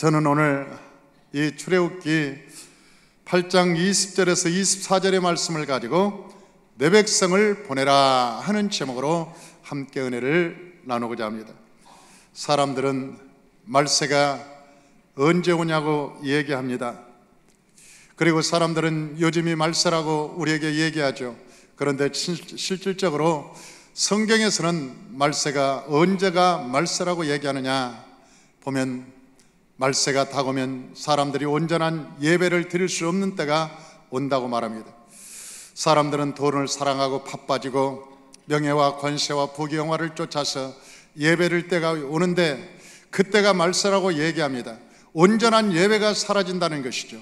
저는 오늘 이 출애굽기 8장 20절에서 24절의 말씀을 가지고 내 백성을 보내라 하는 제목으로 함께 은혜를 나누고자 합니다. 사람들은 말세가 언제 오냐고 얘기합니다. 그리고 사람들은 요즘이 말세라고 우리에게 얘기하죠. 그런데 실질적으로 성경에서는 말세가 언제가 말세라고 얘기하느냐 보면, 말세가 다가오면 사람들이 온전한 예배를 드릴 수 없는 때가 온다고 말합니다. 사람들은 돈을 사랑하고 바빠지고 명예와 권세와 부귀영화를 쫓아서 예배를 때가 오는데, 그때가 말세라고 얘기합니다. 온전한 예배가 사라진다는 것이죠.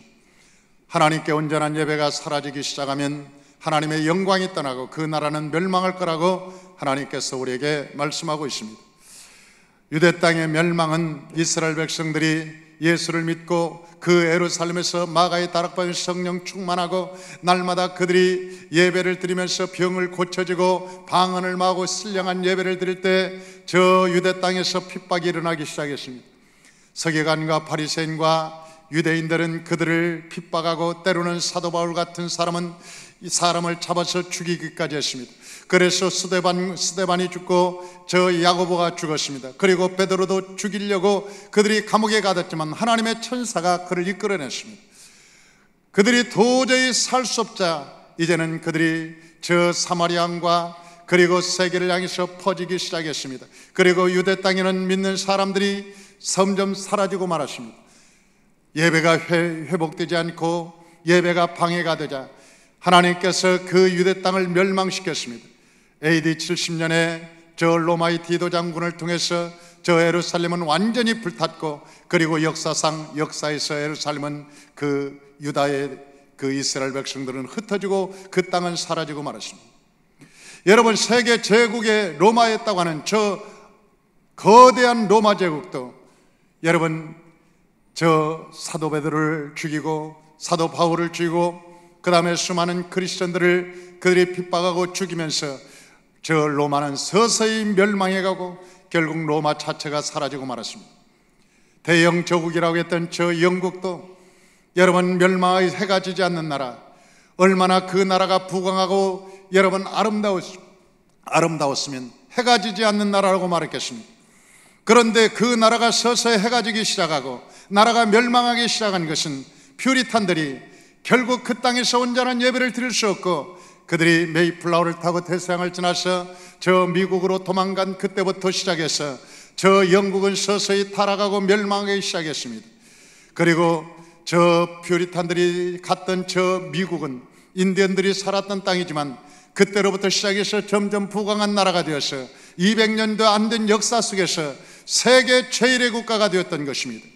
하나님께 온전한 예배가 사라지기 시작하면 하나님의 영광이 떠나고 그 나라는 멸망할 거라고 하나님께서 우리에게 말씀하고 있습니다. 유대 땅의 멸망은 이스라엘 백성들이 예수를 믿고 그 예루살렘에서 마가의 다락방에 성령 충만하고 날마다 그들이 예배를 드리면서 병을 고쳐지고 방언을 마고 신령한 예배를 드릴 때 저 유대 땅에서 핍박이 일어나기 시작했습니다. 서기관과 바리새인과 유대인들은 그들을 핍박하고 때로는 사도 바울 같은 사람은 이 사람을 잡아서 죽이기까지 했습니다. 그래서 스데반이 죽고 저 야고보가 죽었습니다. 그리고 베드로도 죽이려고 그들이 감옥에 가뒀지만 하나님의 천사가 그를 이끌어냈습니다. 그들이 도저히 살 수 없자 이제는 그들이 저 사마리아과 그리고 세계를 향해서 퍼지기 시작했습니다. 그리고 유대 땅에는 믿는 사람들이 점점 사라지고 말았습니다. 예배가 회복되지 않고 예배가 방해가 되자 하나님께서 그 유대 땅을 멸망시켰습니다. AD 70년에 저 로마의 디도 장군을 통해서 저 예루살렘은 완전히 불탔고, 그리고 역사에서 예루살렘은 그 유다의 그 이스라엘 백성들은 흩어지고 그 땅은 사라지고 말았습니다. 여러분, 세계 제국의 로마였다고 하는 저 거대한 로마 제국도 여러분 저 사도 베드로를 죽이고 사도 바울을 죽이고 그 다음에 수많은 크리스천들을 그들이 핍박하고 죽이면서 저 로마는 서서히 멸망해가고 결국 로마 자체가 사라지고 말았습니다. 대영 조국이라고 했던 저 영국도 여러분 멸망의 해가 지지 않는 나라, 얼마나 그 나라가 부강하고 여러분 아름다웠으면 해가 지지 않는 나라라고 말했겠습니까? 그런데 그 나라가 서서히 해가 지기 시작하고 나라가 멸망하기 시작한 것은 퓨리탄들이 결국 그 땅에서 온전한 예배를 드릴 수 없고 그들이 메이플라워를 타고 대서양을 지나서 저 미국으로 도망간 그때부터 시작해서 저 영국은 서서히 타락하고 멸망하기 시작했습니다. 그리고 저 퓨리탄들이 갔던 저 미국은 인디언들이 살았던 땅이지만 그때로부터 시작해서 점점 부강한 나라가 되어서 200년도 안 된 역사 속에서 세계 최일의 국가가 되었던 것입니다.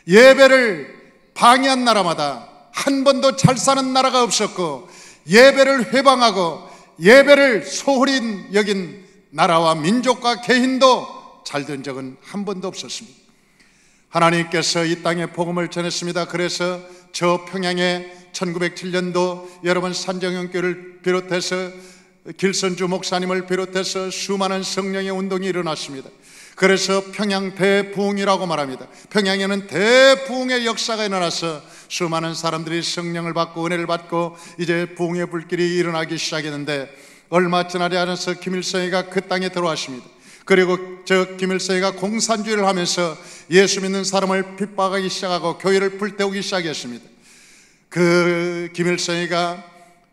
예배를 방해한 나라마다 한 번도 잘 사는 나라가 없었고, 예배를 회방하고 예배를 소홀히 여긴 나라와 민족과 개인도 잘 된 적은 한 번도 없었습니다. 하나님께서 이 땅에 복음을 전했습니다. 그래서 저 평양에 1907년도 여러분 산정형교를 비롯해서 길선주 목사님을 비롯해서 수많은 성령의 운동이 일어났습니다. 그래서 평양 대부흥이라고 말합니다. 평양에는 대부흥의 역사가 일어나서 수많은 사람들이 성령을 받고 은혜를 받고 이제 부흥의 불길이 일어나기 시작했는데, 얼마 지나지 않아서 김일성이가 그 땅에 들어왔습니다. 그리고 저 김일성이가 공산주의를 하면서 예수 믿는 사람을 핍박하기 시작하고 교회를 불태우기 시작했습니다. 그 김일성이가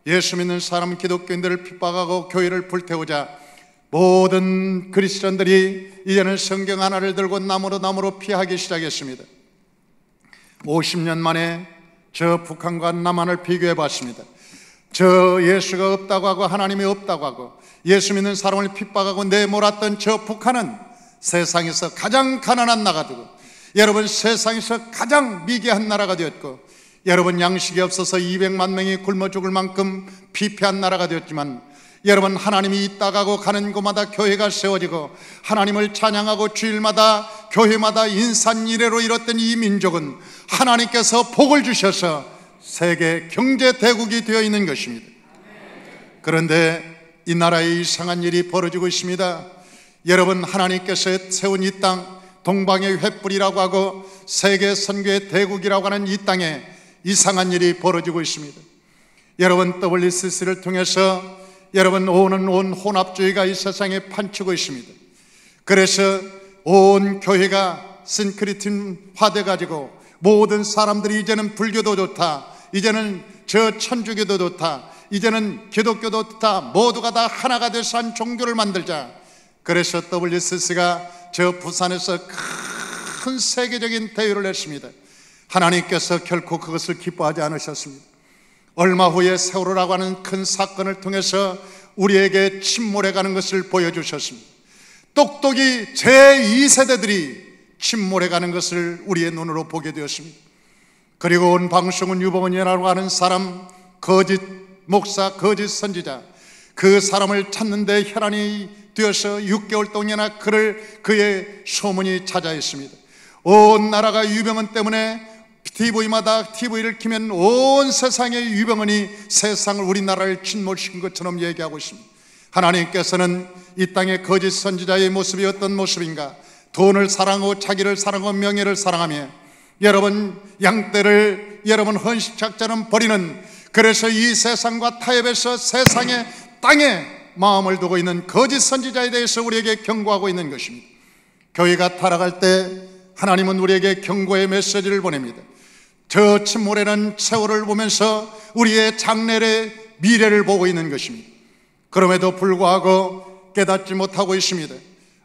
예수 믿는 사람 기독교인들을 핍박하고 교회를 불태우자 모든 그리스도인들이 이제는 성경 하나를 들고 나무로 피하기 시작했습니다. 50년 만에 저 북한과 남한을 비교해 봤습니다. 저 예수가 없다고 하고 하나님이 없다고 하고 예수 믿는 사람을 핍박하고 내몰았던 저 북한은 세상에서 가장 가난한 나라가 되고, 여러분 세상에서 가장 미개한 나라가 되었고, 여러분 양식이 없어서 200만 명이 굶어 죽을 만큼 피폐한 나라가 되었지만, 여러분 하나님이 있다가고 가는 곳마다 교회가 세워지고 하나님을 찬양하고 주일마다 교회마다 인산이례로 이뤘던 이 민족은 하나님께서 복을 주셔서 세계 경제 대국이 되어 있는 것입니다. 그런데 이 나라에 이상한 일이 벌어지고 있습니다. 여러분 하나님께서 세운 이 땅 동방의 횃불이라고 하고 세계 선교의 대국이라고 하는 이 땅에 이상한 일이 벌어지고 있습니다. 여러분, WCC를 통해서 여러분 오는 온 혼합주의가 이 세상에 판치고 있습니다. 그래서 온 교회가 신크리틴화 가지고 모든 사람들이 이제는 불교도 좋다, 이제는 저 천주교도 좋다, 이제는 기독교도 좋다, 모두가 다 하나가 돼서 한 종교를 만들자. 그래서 WCC가 저 부산에서 큰 세계적인 대회를 했습니다. 하나님께서 결코 그것을 기뻐하지 않으셨습니다. 얼마 후에 세월호라고 하는 큰 사건을 통해서 우리에게 침몰해가는 것을 보여주셨습니다. 똑똑이 제2세대들이 침몰해가는 것을 우리의 눈으로 보게 되었습니다. 그리고 온 방송은 유봉원이라고 하는 사람, 거짓 목사, 거짓 선지자, 그 사람을 찾는데 혈안이 되어서 6개월 동안이나 그의 소문이 찾아있습니다. 온 나라가 유병헌 때문에 TV마다 TV를 키면 온 세상의 유병헌이 세상을, 우리나라를 침몰시킨 것처럼 얘기하고 있습니다. 하나님께서는 이 땅의 거짓 선지자의 모습이 어떤 모습인가? 돈을 사랑하고 자기를 사랑하고 명예를 사랑하며 여러분 양떼를 여러분 헌신작자는 버리는, 그래서 이 세상과 타협해서 세상의 땅에 마음을 두고 있는 거짓 선지자에 대해서 우리에게 경고하고 있는 것입니다. 교회가 타락할 때 하나님은 우리에게 경고의 메시지를 보냅니다. 저 침몰에는 세월을 보면서 우리의 장래의 미래를 보고 있는 것입니다. 그럼에도 불구하고 깨닫지 못하고 있습니다.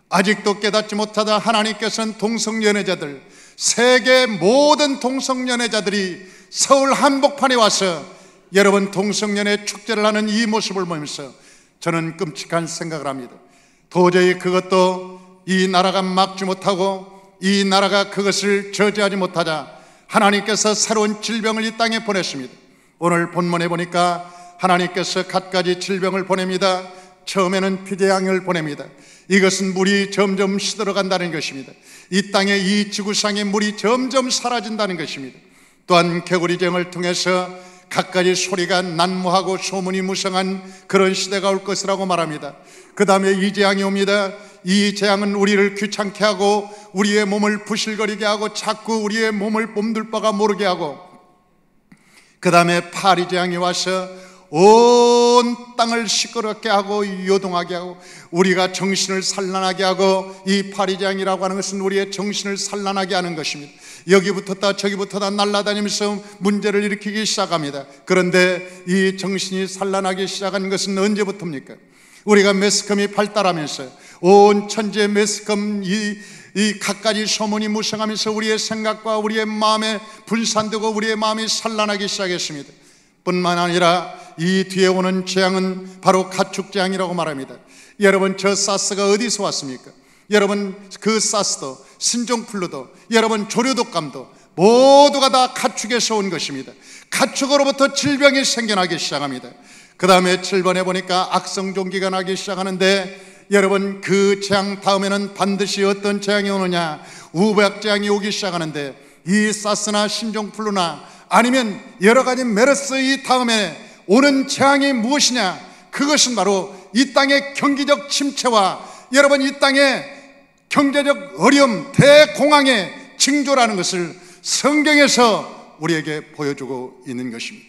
아직도 깨닫지 못하다 하나님께서는 동성연애자들, 세계 모든 동성연애자들이 서울 한복판에 와서 여러분 동성연애 축제를 하는 이 모습을 보면서 저는 끔찍한 생각을 합니다. 도저히 그것도 이 나라가 막지 못하고 이 나라가 그것을 저지하지 못하자 하나님께서 새로운 질병을 이 땅에 보냈습니다. 오늘 본문에 보니까 하나님께서 갖가지 질병을 보냅니다. 처음에는 피대양을 보냅니다. 이것은 물이 점점 시들어간다는 것입니다. 이 땅에, 이 지구상의 물이 점점 사라진다는 것입니다. 또한 개구리쟁을 통해서 갖가지 소리가 난무하고 소문이 무성한 그런 시대가 올 것이라고 말합니다. 그 다음에 이 재앙이 옵니다. 이 재앙은 우리를 귀찮게 하고 우리의 몸을 부실거리게 하고 자꾸 우리의 몸을 몸둘 바가 모르게 하고, 그 다음에 파리 재앙이 와서 온 땅을 시끄럽게 하고 요동하게 하고 우리가 정신을 산란하게 하고, 이 파리 재앙이라고 하는 것은 우리의 정신을 산란하게 하는 것입니다. 여기 붙었다 저기 붙었다 날아다니면서 문제를 일으키기 시작합니다. 그런데 이 정신이 산란하기 시작한 것은 언제부터입니까? 우리가 매스컴이 발달하면서 온 천지의 매스컴 이 갖가지 소문이 무성하면서 우리의 생각과 우리의 마음에 분산되고 우리의 마음이 산란하기 시작했습니다. 뿐만 아니라 이 뒤에 오는 재앙은 바로 가축재앙이라고 말합니다. 여러분, 저 사스가 어디서 왔습니까? 여러분, 그 사스도 신종플루도 여러분 조류독감도 모두가 다 가축에서 온 것입니다. 가축으로부터 질병이 생겨나기 시작합니다. 그 다음에 7번에 보니까 악성종기가 나기 시작하는데 여러분, 그 재앙 다음에는 반드시 어떤 재앙이 오느냐? 우박재앙이 오기 시작하는데 이 사스나 신종플루나 아니면 여러 가지 메르스 이 다음에 오는 재앙이 무엇이냐? 그것은 바로 이 땅의 경기적 침체와 여러분 이 땅의 경제적 어려움, 대공황의 징조라는 것을 성경에서 우리에게 보여주고 있는 것입니다.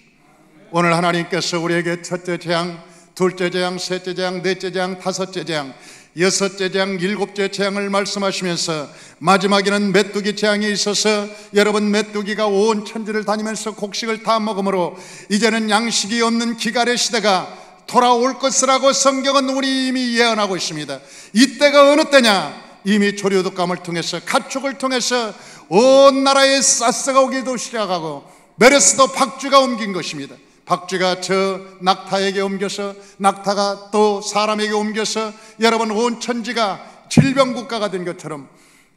오늘 하나님께서 우리에게 첫째 재앙, 둘째 재앙, 셋째 재앙, 넷째 재앙, 다섯째 재앙, 여섯째 재앙, 일곱째 재앙을 말씀하시면서 마지막에는 메뚜기 재앙이 있어서 여러분 메뚜기가 온 천지를 다니면서 곡식을 다 먹으므로 이제는 양식이 없는 기갈의 시대가 돌아올 것이라고 성경은 우리 이미 예언하고 있습니다. 이때가 어느 때냐? 이미 조류독감을 통해서 가축을 통해서 온 나라에 사스가 오기도 시작하고 메르스도 박쥐가 옮긴 것입니다. 박쥐가 저 낙타에게 옮겨서 낙타가 또 사람에게 옮겨서 여러분 온 천지가 질병국가가 된 것처럼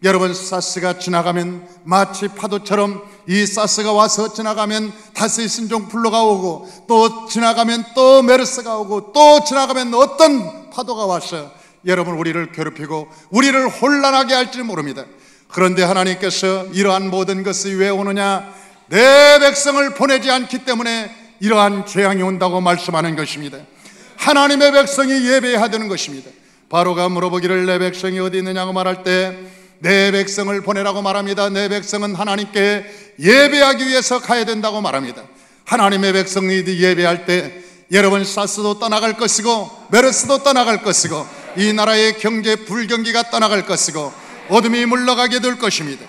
여러분 사스가 지나가면 마치 파도처럼 이 사스가 와서 지나가면 다시 신종플루가 오고 또 지나가면 또 메르스가 오고 또 지나가면 어떤 파도가 와서 여러분 우리를 괴롭히고 우리를 혼란하게 할지 모릅니다. 그런데 하나님께서 이러한 모든 것이 왜 오느냐? 내 백성을 보내지 않기 때문에 이러한 재앙이 온다고 말씀하는 것입니다. 하나님의 백성이 예배해야 되는 것입니다. 바로가 물어보기를 내 백성이 어디 있느냐고 말할 때 내 백성을 보내라고 말합니다. 내 백성은 하나님께 예배하기 위해서 가야 된다고 말합니다. 하나님의 백성이 예배할 때 여러분 사스도 떠나갈 것이고 메르스도 떠나갈 것이고 이 나라의 경제 불경기가 떠나갈 것이고 어둠이 물러가게 될 것입니다.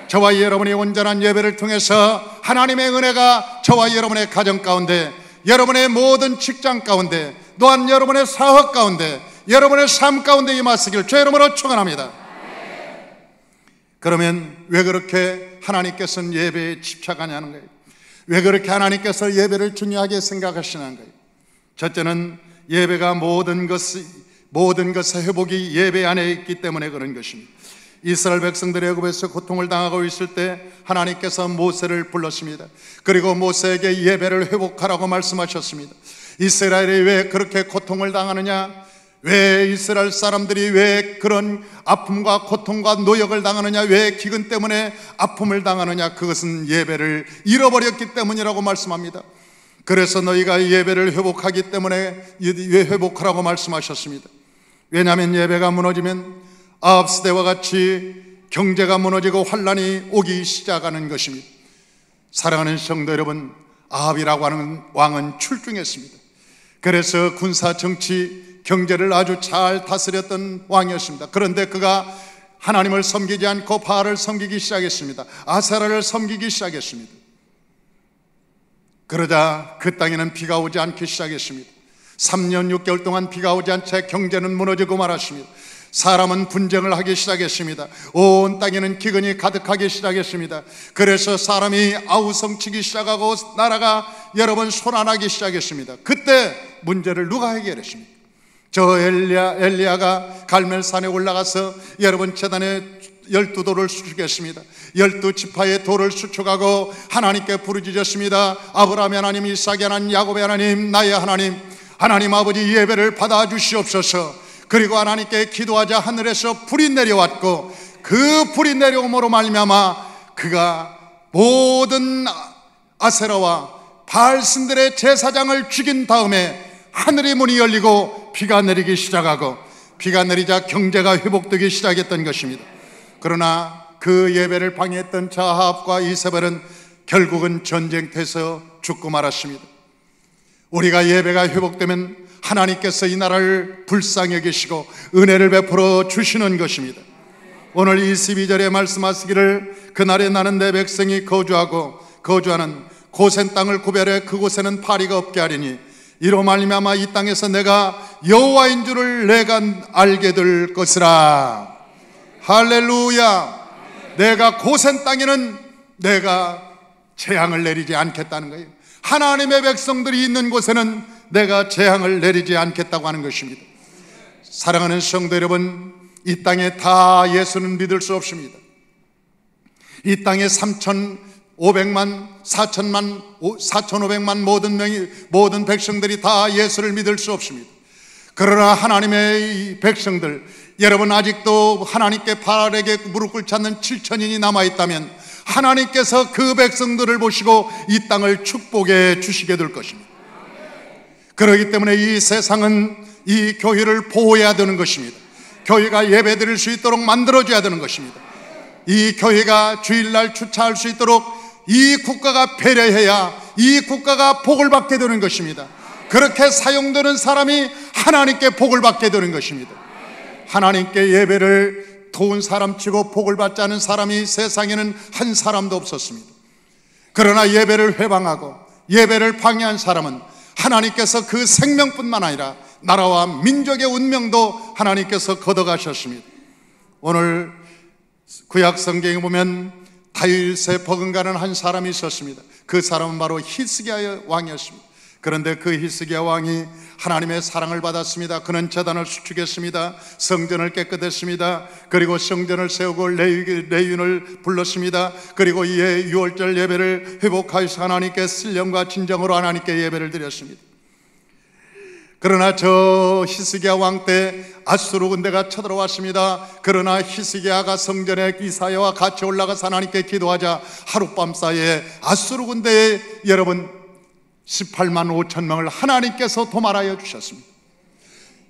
저와 여러분의 온전한 예배를 통해서 하나님의 은혜가 저와 여러분의 가정 가운데, 여러분의 모든 직장 가운데, 또한 여러분의 사업 가운데, 여러분의 삶 가운데 임하시길 주 이름으로 축원합니다. 그러면 왜 그렇게 하나님께서는 예배에 집착하냐는 거예요. 왜 그렇게 하나님께서 예배를 중요하게 생각하시는 거예요. 첫째는 예배가 모든 것의 회복이 예배 안에 있기 때문에 그런 것입니다. 이스라엘 백성들이 애굽에서 고통을 당하고 있을 때 하나님께서 모세를 불렀습니다. 그리고 모세에게 예배를 회복하라고 말씀하셨습니다. 이스라엘이 왜 그렇게 고통을 당하느냐, 왜 이스라엘 사람들이 왜 그런 아픔과 고통과 노역을 당하느냐, 왜 기근 때문에 아픔을 당하느냐, 그것은 예배를 잃어버렸기 때문이라고 말씀합니다. 그래서 너희가 예배를 회복하기 때문에 회복하라고 말씀하셨습니다. 왜냐하면 예배가 무너지면 아합 시대와 같이 경제가 무너지고 환란이 오기 시작하는 것입니다. 사랑하는 성도 여러분, 아합이라고 하는 왕은 출중했습니다. 그래서 군사, 정치, 경제를 아주 잘 다스렸던 왕이었습니다. 그런데 그가 하나님을 섬기지 않고 바알을 섬기기 시작했습니다. 아세라를 섬기기 시작했습니다. 그러자 그 땅에는 비가 오지 않기 시작했습니다. 3년 6개월 동안 비가 오지 않자 경제는 무너지고 말았습니다. 사람은 분쟁을 하기 시작했습니다. 온 땅에는 기근이 가득하기 시작했습니다. 그래서 사람이 아우성치기 시작하고 나라가 여러분 소란하기 시작했습니다. 그때 문제를 누가 해결했습니까? 저 엘리야가 갈멜산에 올라가서 여러분 제단에 12돌을 수축했습니다. 12지파의 돌을 수축하고 하나님께 부르짖었습니다. 아브라함의 하나님, 이삭의 하나님, 야곱의 하나님, 나의 하나님, 하나님 아버지 예배를 받아주시옵소서. 그리고 하나님께 기도하자 하늘에서 불이 내려왔고 그 불이 내려옴으로 말미암아 그가 모든 아세라와 바알 신들의 제사장을 죽인 다음에 하늘의 문이 열리고 비가 내리기 시작하고, 비가 내리자 경제가 회복되기 시작했던 것입니다. 그러나 그 예배를 방해했던 아합과 이세벨은 결국은 전쟁터에서 죽고 말았습니다. 우리가 예배가 회복되면 하나님께서 이 나라를 불쌍히 여기시고 은혜를 베풀어 주시는 것입니다. 오늘 22절에 말씀하시기를 그날에 나는 내 백성이 거주하는 고센 땅을 구별해 그곳에는 파리가 없게 하리니 이로 말미암아 이 땅에서 내가 여호와인 줄을 내가 알게 될 것이라. 할렐루야. 내가 고센 땅에는 내가 재앙을 내리지 않겠다는 거예요. 하나님의 백성들이 있는 곳에는 내가 재앙을 내리지 않겠다고 하는 것입니다. 사랑하는 성도 여러분, 이 땅에 다 예수는 믿을 수 없습니다. 이 땅에 3,500만, 4,000만, 4,500만 모든 백성들이 다 예수를 믿을 수 없습니다. 그러나 하나님의 백성들, 여러분 아직도 하나님께 바알에게 무릎 꿇지 않는 7,000인이 남아있다면 하나님께서 그 백성들을 보시고 이 땅을 축복해 주시게 될 것입니다. 그렇기 때문에 이 세상은 이 교회를 보호해야 되는 것입니다. 교회가 예배드릴 수 있도록 만들어줘야 되는 것입니다. 이 교회가 주일날 주차할 수 있도록 이 국가가 배려해야 이 국가가 복을 받게 되는 것입니다. 그렇게 사용되는 사람이 하나님께 복을 받게 되는 것입니다. 하나님께 예배를 도운 사람치고 복을 받지 않은 사람이 세상에는 한 사람도 없었습니다. 그러나 예배를 회방하고 예배를 방해한 사람은 하나님께서 그 생명뿐만 아니라 나라와 민족의 운명도 하나님께서 걷어가셨습니다. 오늘 구약 성경에 보면 다윗에 버금가는 한 사람이 있었습니다. 그 사람은 바로 히스기야 왕이었습니다. 그런데 그 히스기야 왕이 하나님의 사랑을 받았습니다. 그는 제단을 수축했습니다. 성전을 깨끗했습니다. 그리고 성전을 세우고 레위인을 불렀습니다. 그리고 이에 유월절 예배를 회복하여서 하나님께 신령과 진정으로 하나님께 예배를 드렸습니다. 그러나 저 히스기야 왕 때 아수르 군대가 쳐들어왔습니다. 그러나 히스기야가 성전에 이사야와 같이 올라가서 하나님께 기도하자 하룻밤 사이에 아수르 군대에 여러분 18만 5천 명을 하나님께서 도말하여 주셨습니다.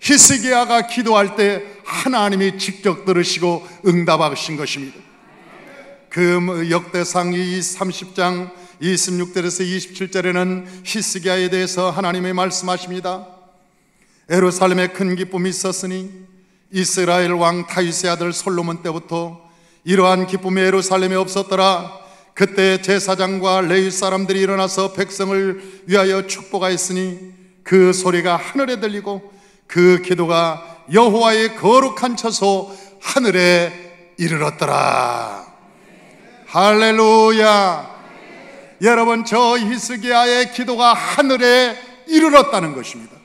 히스기야가 기도할 때 하나님이 직접 들으시고 응답하신 것입니다. 그 역대상 30장 26절에서 27절에는 히스기야에 대해서 하나님이 말씀하십니다. 예루살렘에 큰 기쁨이 있었으니 이스라엘 왕 다윗의 아들 솔로몬 때부터 이러한 기쁨이 예루살렘에 없었더라. 그때 제사장과 레위 사람들이 일어나서 백성을 위하여 축복하였으니 그 소리가 하늘에 들리고 그 기도가 여호와의 거룩한 처소 하늘에 이르렀더라. 할렐루야. 여러분, 저 히스기야의 기도가 하늘에 이르렀다는 것입니다.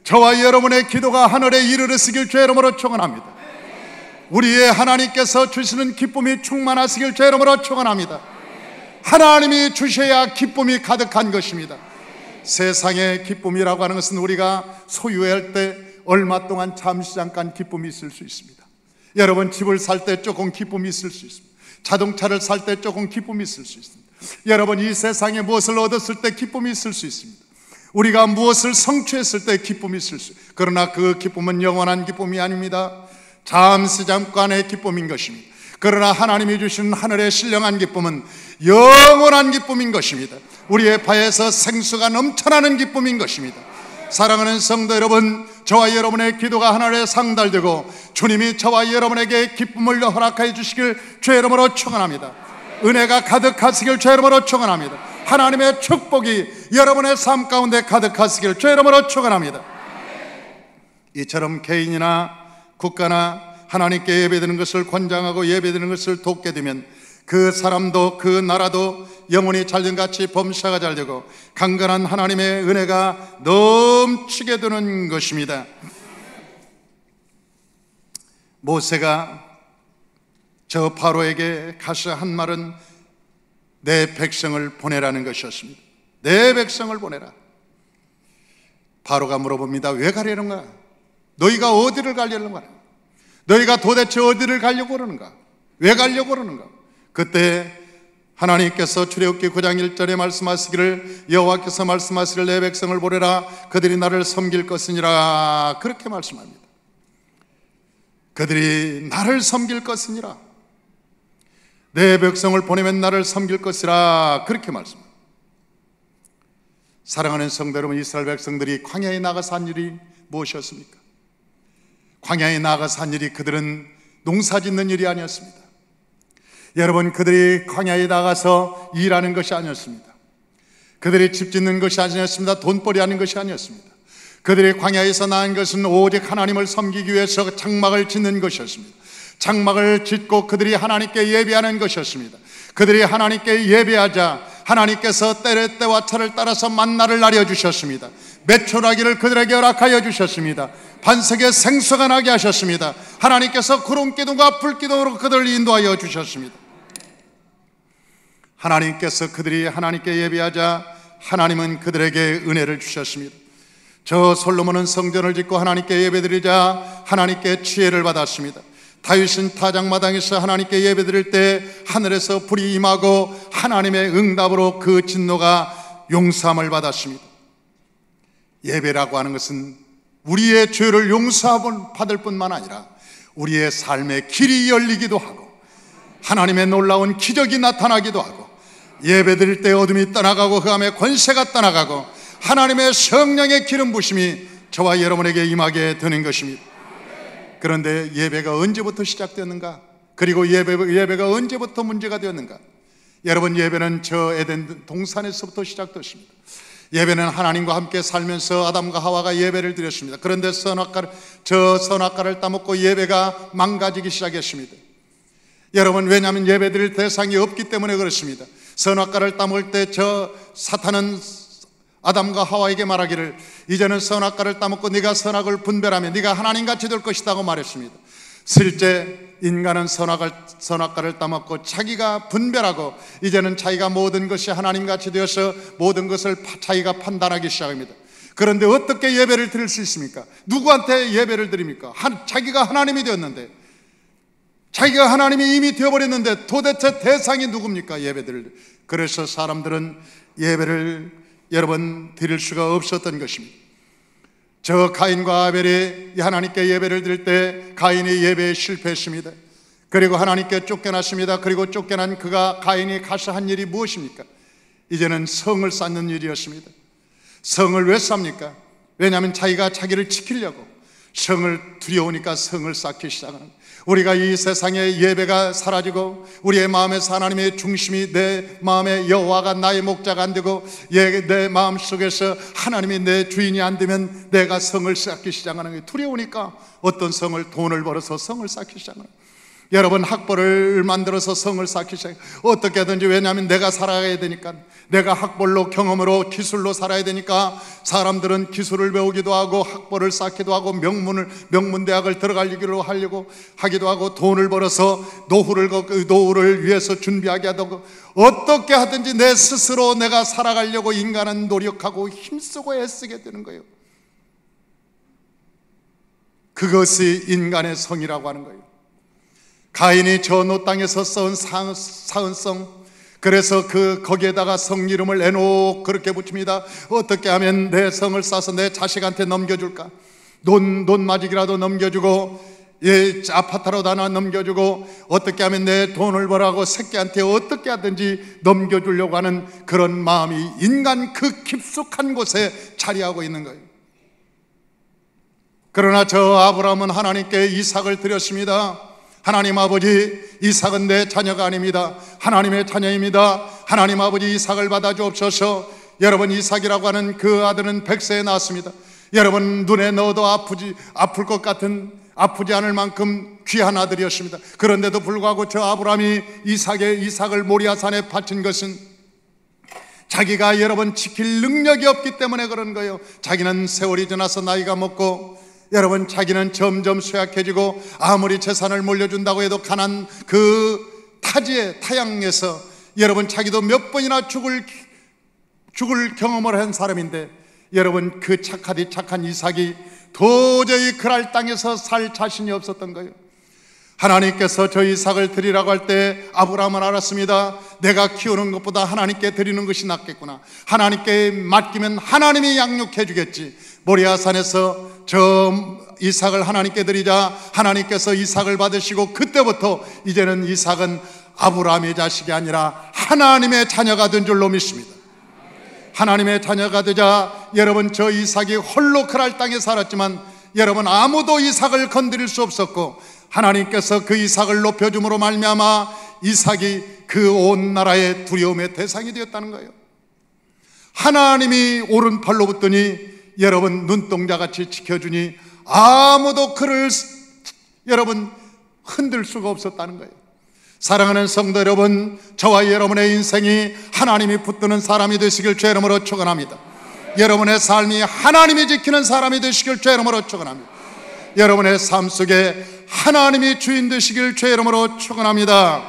저와 여러분의 기도가 하늘에 이르렀으길 주의 이름으로 축원합니다. 우리의 하나님께서 주시는 기쁨이 충만하시길 주의 이름으로 축원합니다. 하나님이 주셔야 기쁨이 가득한 것입니다. 세상의 기쁨이라고 하는 것은 우리가 소유할 때 얼마 동안 잠시 잠깐 기쁨이 있을 수 있습니다. 여러분, 집을 살 때 조금 기쁨이 있을 수 있습니다. 자동차를 살 때 조금 기쁨이 있을 수 있습니다. 여러분, 이 세상에 무엇을 얻었을 때 기쁨이 있을 수 있습니다. 우리가 무엇을 성취했을 때 기쁨이 있을 수 있습니다. 그러나 그 기쁨은 영원한 기쁨이 아닙니다. 잠시 잠깐의 기쁨인 것입니다. 그러나 하나님이 주시는 하늘의 신령한 기쁨은 영원한 기쁨인 것입니다. 우리의 발에서 생수가 넘쳐나는 기쁨인 것입니다. 사랑하는 성도 여러분, 저와 여러분의 기도가 하늘에 상달되고 주님이 저와 여러분에게 기쁨을 허락하여 주시길 주의 이름으로 축원합니다. 은혜가 가득하시길 주의 이름으로 축원합니다. 하나님의 축복이 여러분의 삶 가운데 가득하시길 주의 이름으로 축원합니다. 이처럼 개인이나 국가나 하나님께 예배드리는 것을 권장하고 예배드리는 것을 돕게 되면 그 사람도 그 나라도 영혼이 잘된같이 범사가 잘되고 강건한 하나님의 은혜가 넘치게 되는 것입니다. 모세가 저 바로에게 가서 한 말은 내 백성을 보내라는 것이었습니다. 내 백성을 보내라. 바로가 물어봅니다. 왜 가려는 거야? 너희가 어디를 가려는 거야? 너희가 도대체 어디를 가려고 그러는가? 왜 가려고 그러는가? 그때 하나님께서 출애굽기 9장 1절에 말씀하시기를 여호와께서 말씀하시기를 내 백성을 보내라. 그들이 나를 섬길 것이니라. 그렇게 말씀합니다. 그들이 나를 섬길 것이니라. 내 백성을 보내면 나를 섬길 것이라. 그렇게 말씀합니다. 사랑하는 성도 여러분, 이스라엘 백성들이 광야에 나가서 한 일이 무엇이었습니까? 광야에 나가서 한 일이 그들은 농사 짓는 일이 아니었습니다. 여러분, 그들이 광야에 나가서 일하는 것이 아니었습니다. 그들이 집 짓는 것이 아니었습니다. 돈벌이 하는 것이 아니었습니다. 그들이 광야에서 나은 것은 오직 하나님을 섬기기 위해서 장막을 짓는 것이었습니다. 장막을 짓고 그들이 하나님께 예배하는 것이었습니다. 그들이 하나님께 예배하자 하나님께서 때와 차를 따라서 만나를 내려주셨습니다. 메추라기를 그들에게 허락하여 주셨습니다. 반석에 생수가 나게 하셨습니다. 하나님께서 구름기둥과 불기둥으로 그들을 인도하여 주셨습니다. 하나님께서 그들이 하나님께 예배하자 하나님은 그들에게 은혜를 주셨습니다. 저 솔로몬은 성전을 짓고 하나님께 예배드리자 하나님께 지혜를 받았습니다. 다윗은 타작마당에서 하나님께 예배드릴 때 하늘에서 불이 임하고 하나님의 응답으로 그 진노가 용서함을 받았습니다. 예배라고 하는 것은 우리의 죄를 용서받을 뿐만 아니라 우리의 삶의 길이 열리기도 하고 하나님의 놀라운 기적이 나타나기도 하고 예배드릴 때 어둠이 떠나가고 흑암의 권세가 떠나가고 하나님의 성령의 기름 부심이 저와 여러분에게 임하게 되는 것입니다. 그런데 예배가 언제부터 시작되었는가? 그리고 예배가 언제부터 문제가 되었는가? 여러분, 예배는 저 에덴 동산에서부터 시작됐습니다. 예배는 하나님과 함께 살면서 아담과 하와가 예배를 드렸습니다. 그런데 선악과를 따먹고 예배가 망가지기 시작했습니다. 여러분, 왜냐하면 예배 드릴 대상이 없기 때문에 그렇습니다. 선악과를 따먹을 때 저 사탄은 아담과 하와에게 말하기를 이제는 선악과를 따먹고 네가 선악을 분별하면 네가 하나님같이 될 것이다 고 말했습니다. 실제 인간은 선악과를 따먹고 자기가 분별하고 이제는 자기가 모든 것이 하나님같이 되어서 모든 것을 자기가 판단하기 시작합니다. 그런데 어떻게 예배를 드릴 수 있습니까? 누구한테 예배를 드립니까? 자기가 하나님이 되었는데, 자기가 하나님이 이미 되어버렸는데 도대체 대상이 누굽니까? 예배를. 그래서 사람들은 예배를 여러분 드릴 수가 없었던 것입니다. 저 가인과 아벨이 하나님께 예배를 드릴 때 가인이 예배에 실패했습니다. 그리고 하나님께 쫓겨났습니다. 그리고 쫓겨난 가인이 가서 한 일이 무엇입니까? 이제는 성을 쌓는 일이었습니다. 성을 왜 쌉니까? 왜냐하면 자기가 자기를 지키려고, 성을 두려우니까 성을 쌓기 시작하는 거예요. 우리가 이 세상에 예배가 사라지고 우리의 마음에서 하나님의 중심이, 내 마음에 여호와가 나의 목자가 안 되고 내 마음속에서 하나님이 내 주인이 안 되면 내가 성을 쌓기 시작하는 거예요. 두려우니까 어떤 성을, 돈을 벌어서 성을 쌓기 시작하는 거예요. 여러분, 학벌을 만들어서 성을 쌓기 시작해요. 어떻게든지. 왜냐하면 내가 살아가야 되니까, 내가 학벌로, 경험으로, 기술로 살아야 되니까 사람들은 기술을 배우기도 하고 학벌을 쌓기도 하고 명문대학을 들어가기로 하기도 하고 돈을 벌어서 노후를 위해서 준비하게 하고, 어떻게 하든지 내 스스로 내가 살아가려고 인간은 노력하고 힘쓰고 애쓰게 되는 거예요. 그것이 인간의 성이라고 하는 거예요. 가인이 저 노 땅에서 쌓은 사은성, 그래서 거기에다가 성 이름을 에녹 그렇게 붙입니다. 어떻게 하면 내 성을 쌓아서 내 자식한테 넘겨줄까? 논마직이라도 넘겨주고, 아파트라도 하나 넘겨주고, 어떻게 하면 내 돈을 벌하고 새끼한테 어떻게 하든지 넘겨주려고 하는 그런 마음이 인간 그 깊숙한 곳에 자리하고 있는 거예요. 그러나 저 아브라함은 하나님께 이삭을 드렸습니다. 하나님 아버지, 이삭은 내 자녀가 아닙니다. 하나님의 자녀입니다. 하나님 아버지, 이삭을 받아 주옵소서. 여러분, 이삭이라고 하는 그 아들은 100세에 낳았습니다. 여러분, 눈에 넣어도 아플 것 같은, 아프지 않을 만큼 귀한 아들이었습니다. 그런데도 불구하고 저 아브라함이 이삭을 모리아산에 바친 것은 자기가 여러분 지킬 능력이 없기 때문에 그런 거예요. 자기는 세월이 지나서 나이가 먹고, 여러분, 자기는 점점 쇠약해지고, 아무리 재산을 물려준다고 해도 가난 그 타지의 타양에서 여러분 자기도 몇 번이나 죽을 경험을 한 사람인데, 여러분, 그 착한 이삭이 도저히 그랄 땅에서 살 자신이 없었던 거예요. 하나님께서 저 이삭을 드리라고 할 때 아브라함은 알았습니다. 내가 키우는 것보다 하나님께 드리는 것이 낫겠구나. 하나님께 맡기면 하나님이 양육해 주겠지. 모리아산에서 저 이삭을 하나님께 드리자 하나님께서 이삭을 받으시고, 그때부터 이제는 이삭은 아브라함의 자식이 아니라 하나님의 자녀가 된 줄로 믿습니다. 하나님의 자녀가 되자 여러분, 저 이삭이 홀로 그랄 땅에 살았지만 여러분, 아무도 이삭을 건드릴 수 없었고, 하나님께서 그 이삭을 높여줌으로 말미암아 이삭이 그 온 나라의 두려움의 대상이 되었다는 거예요. 하나님이 오른팔로 붙더니 여러분, 눈동자같이 지켜주니 아무도 그를 여러분 흔들 수가 없었다는 거예요. 사랑하는 성도 여러분, 저와 여러분의 인생이 하나님이 붙드는 사람이 되시길 주의 이름으로 축원합니다. 여러분의 삶이 하나님이 지키는 사람이 되시길 주의 이름으로 축원합니다. 여러분의 삶 속에 하나님이 주인 되시길 주의 이름으로 축원합니다.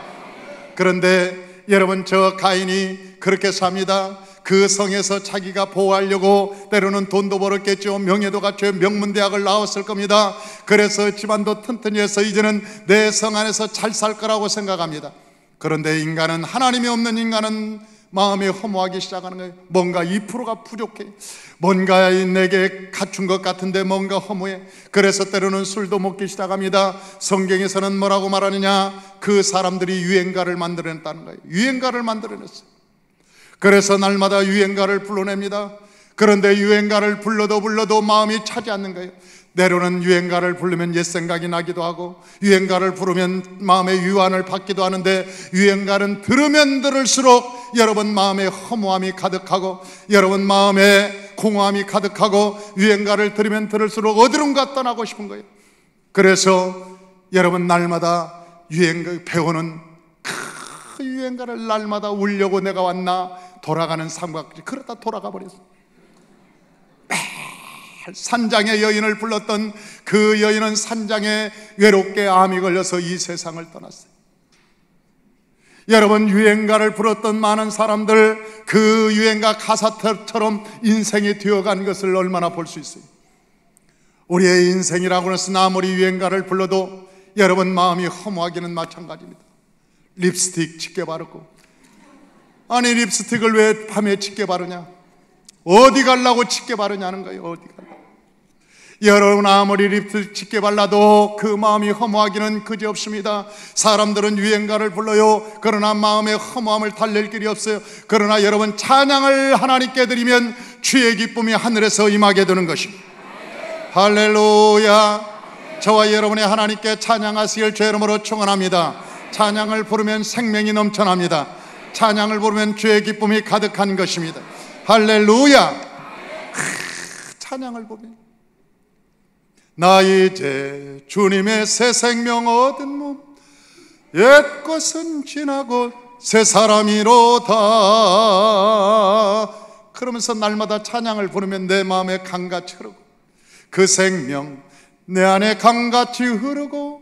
그런데 여러분, 저 가인이 그렇게 삽니다. 그 성에서 자기가 보호하려고 때로는 돈도 벌었겠죠. 명예도 갖춰 명문대학을 나왔을 겁니다. 그래서 집안도 튼튼히 해서 이제는 내 성 안에서 잘 살 거라고 생각합니다. 그런데 인간은, 하나님이 없는 인간은 마음이 허무하기 시작하는 거예요. 뭔가 2%가 부족해. 뭔가 내게 갖춘 것 같은데 뭔가 허무해. 그래서 때로는 술도 먹기 시작합니다. 성경에서는 뭐라고 말하느냐? 그 사람들이 유행가를 만들어냈다는 거예요. 유행가를 만들어냈어요. 그래서 날마다 유행가를 불러냅니다. 그런데 유행가를 불러도 마음이 차지 않는 거예요. 때로는 유행가를 부르면 옛 생각이 나기도 하고, 유행가를 부르면 마음의 유안을 받기도 하는데, 유행가는 들으면 들을수록 여러분 마음에 허무함이 가득하고, 여러분 마음에 공허함이 가득하고, 유행가를 들으면 들을수록 어디론가 떠나고 싶은 거예요. 그래서 여러분, 날마다 유행가 배우는 그 유행가를 날마다 울려고 내가 왔나, 돌아가는 삼각지, 그러다 돌아가 버렸어요. 산장의 여인을 불렀던 그 여인은 산장에 외롭게 암이 걸려서 이 세상을 떠났어요. 여러분, 유행가를 불렀던 많은 사람들, 그 유행가 가사처럼 인생이 되어간 것을 얼마나 볼 수 있어요. 우리의 인생이라고 해서 아무리 유행가를 불러도 여러분 마음이 허무하기는 마찬가지입니다. 립스틱 짙게 바르고, 아니 립스틱을 왜 밤에 짙게 바르냐? 어디 가려고 짙게 바르냐는 거예요. 어디 가려고. 여러분 아무리 립을 짙게 발라도 그 마음이 허무하기는 그지없습니다. 사람들은 유행가를 불러요. 그러나 마음의 허무함을 달랠 길이 없어요. 그러나 여러분 찬양을 하나님께 드리면 주의 기쁨이 하늘에서 임하게 되는 것입니다. 할렐루야. 저와 여러분의 하나님께 찬양하시길 주 이름으로 축원합니다. 찬양을 부르면 생명이 넘쳐납니다. 찬양을 부르면 주의 기쁨이 가득한 것입니다. 할렐루야. 찬양을 부르면 나 이제 주님의 새 생명 얻은 몸, 옛 것은 지나고 새 사람이로다. 그러면서 날마다 찬양을 부르면 내 마음에 강같이 흐르고 그 생명 내 안에 강같이 흐르고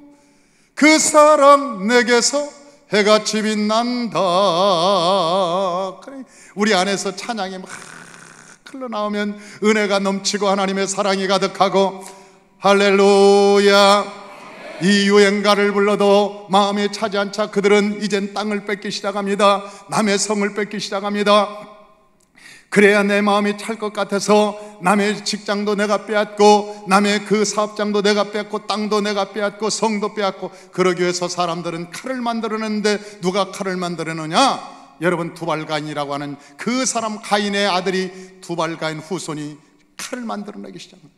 그 사랑 내게서 해같이 빛난다. 그래, 우리 안에서 찬양이 막 흘러나오면 은혜가 넘치고 하나님의 사랑이 가득하고 할렐루야. 이 유행가를 불러도 마음에 차지 않자 그들은 이젠 땅을 뺏기 시작합니다. 남의 성을 뺏기 시작합니다. 그래야 내 마음이 찰 것 같아서 남의 직장도 내가 빼앗고 남의 그 사업장도 내가 빼앗고 땅도 내가 빼앗고 성도 빼앗고, 그러기 위해서 사람들은 칼을 만들어내는데 누가 칼을 만들어내느냐? 여러분 두발가인이라고 하는 그 사람 가인의 아들이 두발가인 후손이 칼을 만들어내기 시작합니다.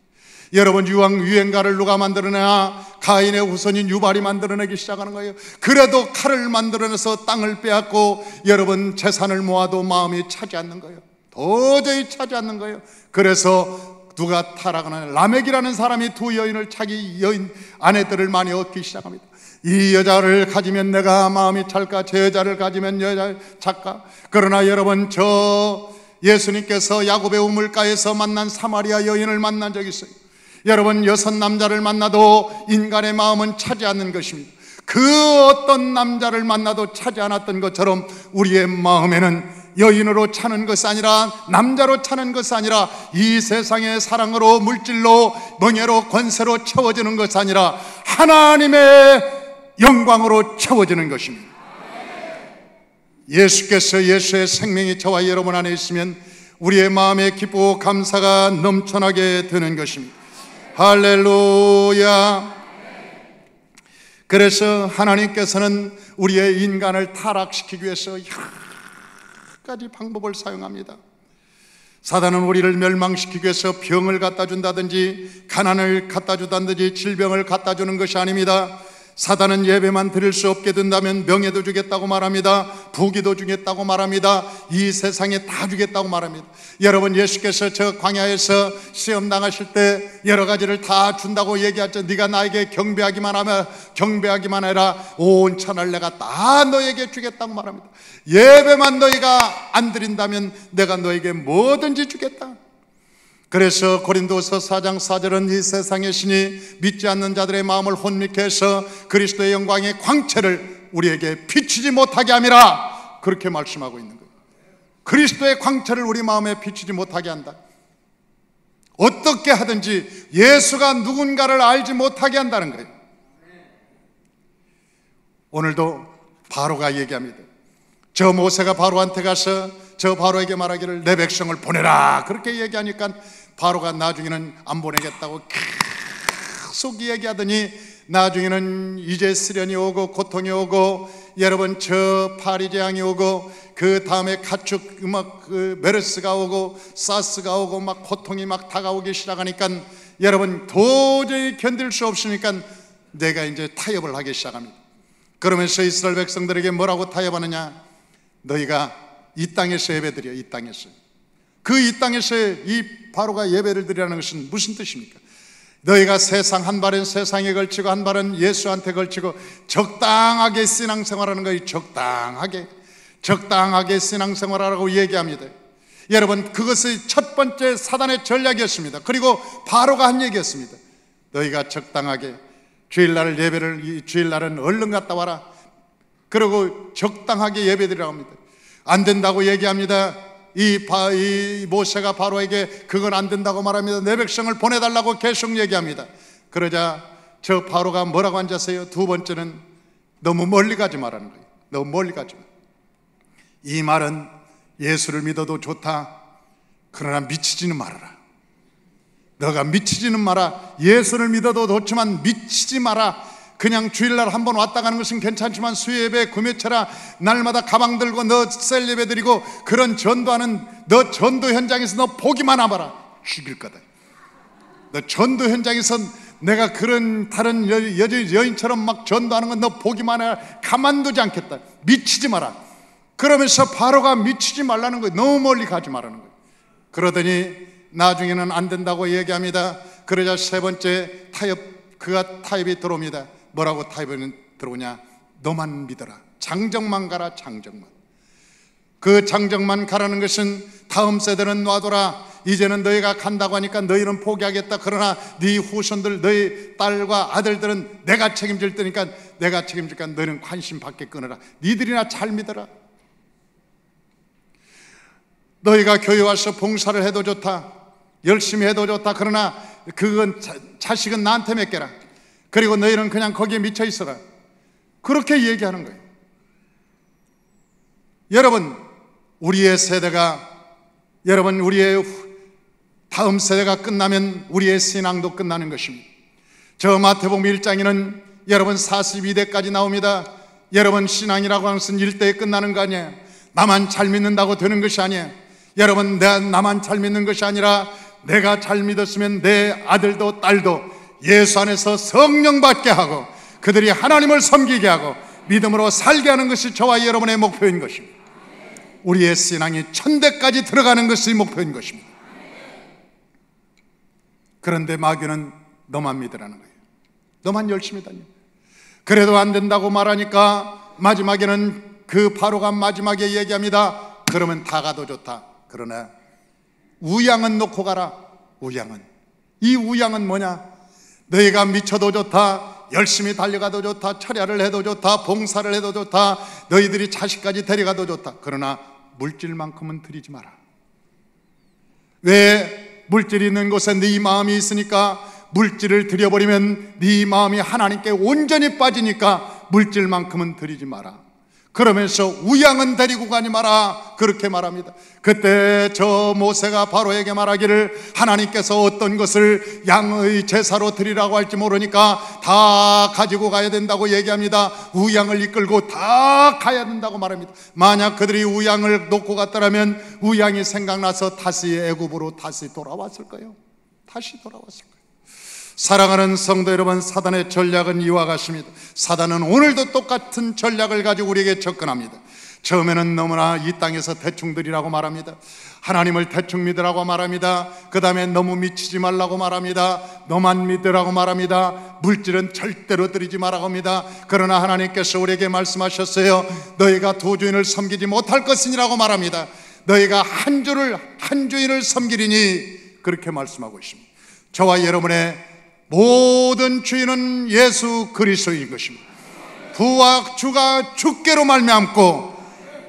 여러분 유행가를 누가 만들어내냐? 가인의 후손인 유발이 만들어내기 시작하는 거예요. 그래도 칼을 만들어내서 땅을 빼앗고 여러분 재산을 모아도 마음이 차지 않는 거예요. 도저히 차지 않는 거예요. 그래서 누가 타락하는 라멕이라는 사람이 두 여인을 자기 여인 아내들을 많이 얻기 시작합니다. 이 여자를 가지면 내가 마음이 찰까? 저 여자를 가지면 여자 찰까? 그러나 여러분 저 예수님께서 야곱의 우물가에서 만난 사마리아 여인을 만난 적이 있어요. 여러분 6 남자를 만나도 인간의 마음은 차지 않는 것입니다. 그 어떤 남자를 만나도 차지 않았던 것처럼 우리의 마음에는 여인으로 차는 것이 아니라 남자로 차는 것이 아니라 이 세상의 사랑으로 물질로 명예로 권세로 채워지는 것이 아니라 하나님의 영광으로 채워지는 것입니다. 예수께서 예수의 생명이 저와 여러분 안에 있으면 우리의 마음에 기쁘고 감사가 넘쳐나게 되는 것입니다. 할렐루야. 그래서 하나님께서는 우리의 인간을 타락시키기 위해서 여러 가지 방법을 사용합니다. 사단은 우리를 멸망시키기 위해서 병을 갖다 준다든지 가난을 갖다 주다든지 질병을 갖다 주는 것이 아닙니다. 사단은 예배만 드릴 수 없게 된다면 명예도 주겠다고 말합니다. 부귀도 주겠다고 말합니다. 이 세상에 다 주겠다고 말합니다. 여러분 예수께서 저 광야에서 시험 당하실 때 여러 가지를 다 준다고 얘기하죠. 네가 나에게 경배하기만 해라 온 천을 내가 다 너에게 주겠다고 말합니다. 예배만 너희가 안 드린다면 내가 너에게 뭐든지 주겠다. 그래서 고린도서 4장 4절은 이 세상의 신이 믿지 않는 자들의 마음을 혼미케 해서 그리스도의 영광의 광채를 우리에게 비추지 못하게 함이라, 그렇게 말씀하고 있는 거예요. 그리스도의 광채를 우리 마음에 비추지 못하게 한다. 어떻게 하든지 예수가 누군가를 알지 못하게 한다는 거예요. 오늘도 바로가 얘기합니다. 저 모세가 바로한테 가서 저 바로에게 말하기를 내 백성을 보내라, 그렇게 얘기하니까 바로가 나중에는 안 보내겠다고 계속 얘기하더니 나중에는 이제 시련이 오고 고통이 오고 여러분 저 파리재앙이 오고 그 다음에 가축 막 메르스가 오고 사스가 오고 막 고통이 막 다가오기 시작하니까 여러분 도저히 견딜 수 없으니까 내가 이제 타협을 하기 시작합니다. 그러면서 이스라엘 백성들에게 뭐라고 타협하느냐? 너희가 이 땅에서 예배드려. 이 땅에서. 그 이 땅에서 이 바로가 예배를 드리라는 것은 무슨 뜻입니까? 너희가 세상 한 발은 세상에 걸치고 한 발은 예수한테 걸치고 적당하게 신앙생활하는 거예요. 적당하게 신앙생활하라고 얘기합니다. 여러분 그것이 첫 번째 사단의 전략이었습니다. 그리고 바로가 한 얘기였습니다. 너희가 적당하게 주일날 예배를, 이 주일날은 얼른 갔다 와라. 그리고 적당하게 예배드리라고 합니다. 안 된다고 얘기합니다. 이 모세가 바로에게 그건 안 된다고 말합니다. 내 백성을 보내달라고 계속 얘기합니다. 그러자 저 바로가 뭐라고 앉았어요? 두 번째는 너무 멀리 가지 말라는 거예요. 너무 멀리 가지 마. 이 말은 예수를 믿어도 좋다. 그러나 미치지는 말아라. 너가 미치지는 마라. 예수를 믿어도 좋지만 미치지 마라. 그냥 주일날 한번 왔다 가는 것은 괜찮지만 수요예배, 금요철아 날마다 가방 들고 너 셀 예배 드리고 그런 전도하는 너 전도 현장에서 너 보기만 하봐라. 죽일 거다. 너 전도 현장에서 내가 그런 다른 여인처럼 막 전도하는 건 너 보기만 해. 가만두지 않겠다. 미치지 마라. 그러면서 바로가 미치지 말라는 거예요. 너무 멀리 가지 말라는 거예요. 그러더니 나중에는 안 된다고 얘기합니다. 그러자 세 번째 그가 타협이 들어옵니다. 뭐라고 타협이 들어오냐? 너만 믿어라. 장정만 가라. 장정만. 그 장정만 가라는 것은 다음 세대는 놔둬라. 이제는 너희가 간다고 하니까 너희는 포기하겠다. 그러나 네 후손들, 너희 딸과 아들들은 내가 책임질 테니까 내가 책임질까. 너희는 관심 받게 끊어라. 니들이나 잘 믿어라. 너희가 교회 와서 봉사를 해도 좋다. 열심히 해도 좋다. 그러나 그건 자식은 나한테 맡겨라. 그리고 너희는 그냥 거기에 미쳐 있어라. 그렇게 얘기하는 거예요. 여러분, 우리의 다음 세대가 끝나면 우리의 신앙도 끝나는 것입니다. 저 마태복음 1장에는 여러분 42대까지 나옵니다. 여러분 신앙이라고 하는 것은 1대에 끝나는 거 아니에요. 나만 잘 믿는다고 되는 것이 아니에요. 여러분, 나만 잘 믿는 것이 아니라 내가 잘 믿었으면 내 아들도 딸도 예수 안에서 성령 받게 하고 그들이 하나님을 섬기게 하고 믿음으로 살게 하는 것이 저와 여러분의 목표인 것입니다. 우리의 신앙이 천대까지 들어가는 것이 목표인 것입니다. 그런데 마귀는 너만 믿으라는 거예요. 너만 열심히 다녀. 그래도 안 된다고 말하니까 마지막에는 그 바로가 마지막에 얘기합니다. 그러면 다 가도 좋다. 그러나 우양은 놓고 가라. 우양은, 이 우양은 뭐냐? 너희가 미쳐도 좋다. 열심히 달려가도 좋다. 철야를 해도 좋다. 봉사를 해도 좋다. 너희들이 자식까지 데려가도 좋다. 그러나 물질만큼은 드리지 마라. 왜? 물질이 있는 곳에 네 마음이 있으니까. 물질을 드려버리면 네 마음이 하나님께 온전히 빠지니까 물질만큼은 드리지 마라. 그러면서 우양은 데리고 가지 마라. 그렇게 말합니다. 그때 저 모세가 바로에게 말하기를 하나님께서 어떤 것을 양의 제사로 드리라고 할지 모르니까 다 가지고 가야 된다고 얘기합니다. 우양을 이끌고 다 가야 된다고 말합니다. 만약 그들이 우양을 놓고 갔더라면 우양이 생각나서 다시 애굽으로 다시 돌아왔을까요? 다시 돌아왔을까요? 사랑하는 성도 여러분, 사단의 전략은 이와 같습니다. 사단은 오늘도 똑같은 전략을 가지고 우리에게 접근합니다. 처음에는 너무나 이 땅에서 대충 드리라고 말합니다. 하나님을 대충 믿으라고 말합니다. 그 다음에 너무 미치지 말라고 말합니다. 너만 믿으라고 말합니다. 물질은 절대로 드리지 말라고 합니다. 그러나 하나님께서 우리에게 말씀하셨어요. 너희가 두 주인을 섬기지 못할 것이니라고 말합니다. 너희가 한 주인을 섬기리니 그렇게 말씀하고 있습니다. 저와 여러분의 모든 주인은 예수 그리스도인 것입니다. 부와 주가 주께로 말미암고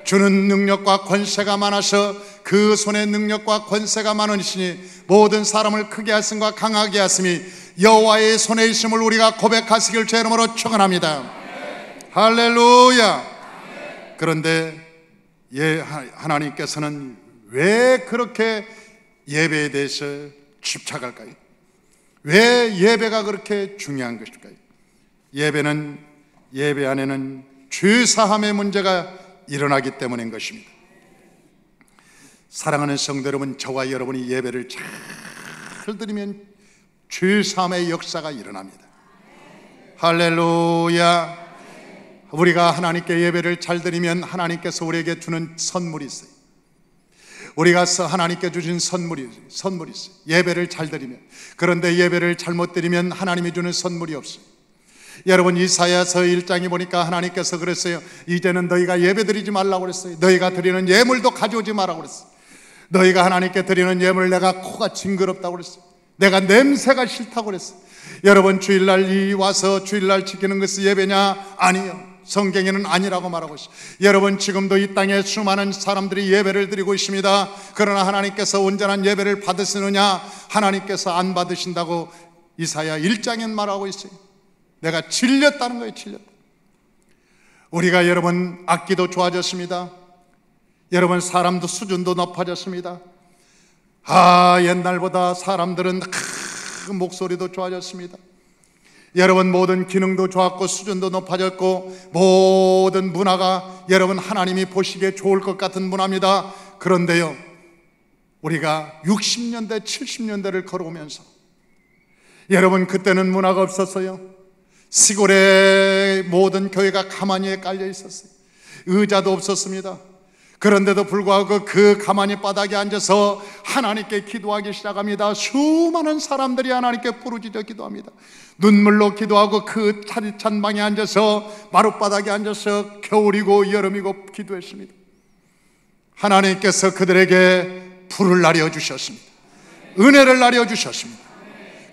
주는 능력과 권세가 많아서 그 손에 능력과 권세가 많으시니 모든 사람을 크게 하심과 강하게 하심이 여호와의 손에 있음을 우리가 고백하시길 제 이름으로 축원합니다. 할렐루야. 그런데 하나님께서는 왜 그렇게 예배에 대해서 집착할까요? 왜 예배가 그렇게 중요한 것일까요? 예배 안에는 죄사함의 문제가 일어나기 때문인 것입니다. 사랑하는 성도 여러분, 저와 여러분이 예배를 잘 드리면 죄사함의 역사가 일어납니다. 할렐루야. 우리가 하나님께 예배를 잘 드리면 하나님께서 우리에게 주는 선물이 있어요. 우리가 하나님께 주신 선물이 있어요. 예배를 잘 드리면. 그런데 예배를 잘못 드리면 하나님이 주는 선물이 없어요. 여러분, 이사야서 1장에 보니까 하나님께서 그랬어요. 이제는 너희가 예배 드리지 말라고 그랬어요. 너희가 드리는 예물도 가져오지 말라고 그랬어요. 너희가 하나님께 드리는 예물, 내가 코가 징그럽다고 그랬어요. 내가 냄새가 싫다고 그랬어요. 여러분, 주일날 와서 주일날 지키는 것이 예배냐? 아니요. 성경에는 아니라고 말하고 있어요. 여러분, 지금도 이 땅에 수많은 사람들이 예배를 드리고 있습니다. 그러나 하나님께서 온전한 예배를 받으시느냐? 하나님께서 안 받으신다고 이사야 1장엔 말하고 있어요. 내가 질렸다는 거예요. 질렸다. 우리가 여러분 악기도 좋아졌습니다. 여러분 사람도 수준도 높아졌습니다. 옛날보다 사람들은 목소리도 좋아졌습니다. 여러분 모든 기능도 좋았고 수준도 높아졌고 모든 문화가 여러분 하나님이 보시기에 좋을 것 같은 문화입니다. 그런데요, 우리가 60년대 70년대를 걸어오면서 여러분 그때는 문화가 없었어요. 시골의 모든 교회가 가만히에 깔려 있었어요. 의자도 없었습니다. 그런데도 불구하고 그 가만히 바닥에 앉아서 하나님께 기도하기 시작합니다. 수많은 사람들이 하나님께 부르짖어 기도합니다. 눈물로 기도하고 그 차디찬 방에 앉아서 마룻바닥에 앉아서 겨울이고 여름이고 기도했습니다. 하나님께서 그들에게 불을 내려주셨습니다. 은혜를 내려주셨습니다.